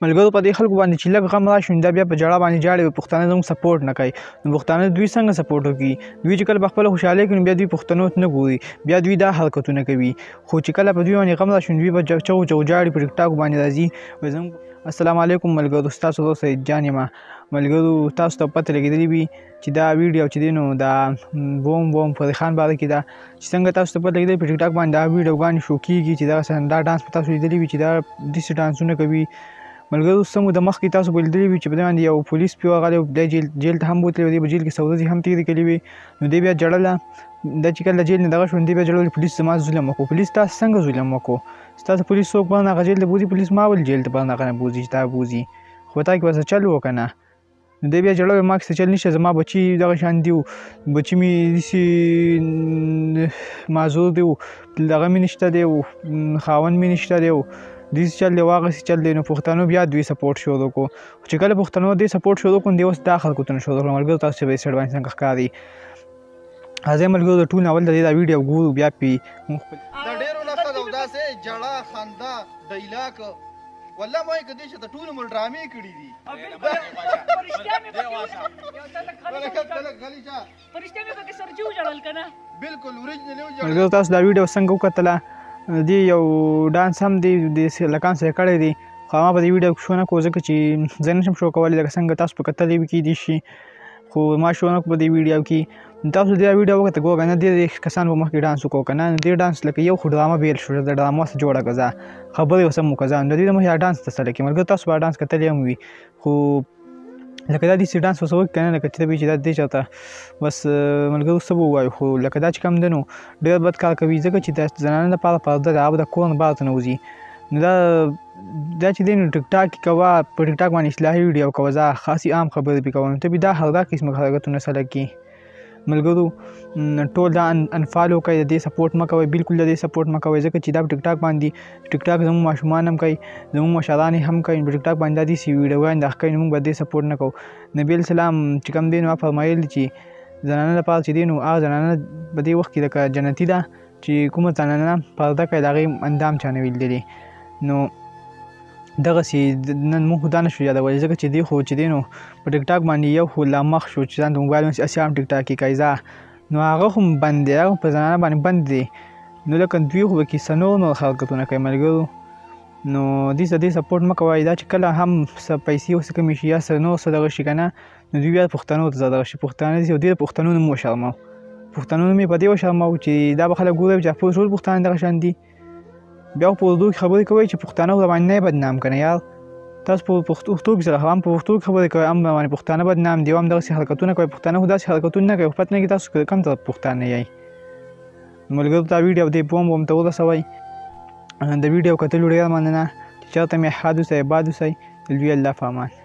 ملګرو په دې خلکو باندې چې لږ غم راشي دا بیا په ژړا باندې ژاړي پښتانه زموږ سپورټ نه کوي نو پښتانه دوی څنګه سپورټ وکړي دوی چې کله په خپله خوشحالۍ کوي نو بیا دوی پښتنو ته نه ګوري بیا دوی دا حرکتونه کوي خو چې کله په دوی باندې غم راشي دوی به چغو چغو ژاړي په ټیک ټاک باندې راځي السلام علیکم ملګرو ستاسو دوست سید جان یم ملګرو تاسو ته پته لګېدلې وي چې دا ویډیو چې دی نو دا بوم فتح خان باره کې دا چې څنګه تاسو ته پته لګېدلې په ټیک ټاک باندې دا ویډیوګانې شو کېږي چې دا ډانس په تاسو لیدلی وي چې دا داسې ډانسونه کوي ملګرو څنګه د مخکې تاسو به لیدلي وي چې په دې باندې یو پولیس پې راغلی دی جیل ته هم بوتلی و دی په جیل کې څو ورځې هم تېرې کړې وې نو دی بیا ژړله دا چې کله جیل نه دغه شو دی بیا ژړل پولیس زما ظلم وکړو پولیس تاسو څنګه ظلم وکړو ستاسو پولیس څوک به هغه جیل ته بوځي پولیس ما ولې جیل ته به هغه نه بوځي چې تا بوځي خو تا کې به څه چل وکړه نه نو دی بیا ژړل ما کې څه چل نشته زما بچي دغه شان دي بچي مې داسې معذور دی دغه مې نشته دی خاوند مې نشته دی داسې چل دی واغسې چل دی نو پښتنو بیا دوی سپورټ شروع کړو خو چې کله پښتنو دوی سپورټ شروع کړو دی اوس دا حرکتونه شروع کړل ملګرو تاسو چې به یې سړ باندې څنګه ښکاري راځئ ملګرو د ټول اول د دې دا ویډیو ګورو بیا پې د ډېرو لفظ او داسې ژړا خندا ډیلاک والله ما یې که دې چې د ټول عمر ډرامې کړي دي ملګرو تاسو دا ویډیو څنګه وکتله دی یو ډانس هم دی لکان سره کړی دی خو ما په دې ویډیو کې شو نه کړو ځکه چې زه نشم شو کولی لکه څنګه تاسو په کتلی وي کیدای شي خو ما شو نه کړو په دې ویډیو کې تاسو دې ویډیو وکړه ګوره کنه ډېر کسان په مخکې ډانس وکړو که نه دې ډانس لکه یو خو ډرامه بیل شو د ډرامو څخه جوړه کړه ځه خبرې اوس هم وکړه ځه نو د دې د مخکې ډانس ته سره کړي ملګرو تاسو به ډانس کتلی هم وي خو لکه دا داسې ډانس اوس وکړي که نه لکه چې ته به چې دا دې چاته بس ملګرو څه به ووایو خو لکه دا چې کوم دی نو ډېر بد کار کوي ځکه چې د زنانه لپاره پرده ده هغه د کور نه بهر ته نه وځي نو دا چې دی نو ټیک ټاک کې کوه په ټیک ټاک باندې اصلاحي ویډیو کوه ځه خاصې عام خبرې پرې کوه نو ته بې دا قسمه حرکتونه سره کړي ملګرو ټول دا انفالو کوي د دې سپورټ مه کوئ بالکل د دې سپورټ مه کوئ ځکه چې دا په ټیک ټاک باندې ټیک ټاک زموږ ماشومان هم کوي زموږ مشران هم کوي په ټیک ټاک باندې دا داسې ویډیوګانې دا ښکوي نو موږ به دې سپورټ نه کوو نبي السلام چې کوم دی نو فرمایل چې زنانه لپاره چې دی نو هغه زنانه په دې وخت کې لکه جنتي ده چې کومه زنانه پرده کوي د هغې اندام چا نه وي لیدلی نو دغسې نن موږ دا نشو یادولی ځکه چې دی خو چې دی نو په ټیک ټاک باندې یو خو لا مخ شو چې ځان ته موبایل ونیسي هسې هم ټیک ټاک کې کوي ځه نو هغه خو بند دی هغه په زنانه باندې بند دی نو لکه دوی خو به کیسه نور حرکتونه کوي ملګرو نو دې ته دې سپورټ مه کوئ دا چې کله هم څه پیسې او څه کمې شي یا څه نور څه دغه شي که نه نو دوی بیا پښتنو ته دغه شي پښتانه داسې ډېر پښتنو نوم وشرموو پښتنو نوم یې په دې وشرموو چې دا به خلک ګوري چې ټول پښتانه دغه شان دي بیا په اردو کې خبرې کوئ چې پښتانه خو باندې نه بدنام که نه یار تاسو په پښتو کې سره هم په پښتو کې خبرې کوئ هم باندې پښتانه بدنام دي هم دغسې حرکتونه کوي پښتانه خو داسې حرکتونه نه کوي خو پته نه کړي تاسو کوم طرف پښتانه یئ ملګرو دا ویډیو دې بوم ته ورسوئ د ویډیو کتلو ډېره مننه چې چېرته مې ښاد اوسئ اباد اوسئ لوی الله په امان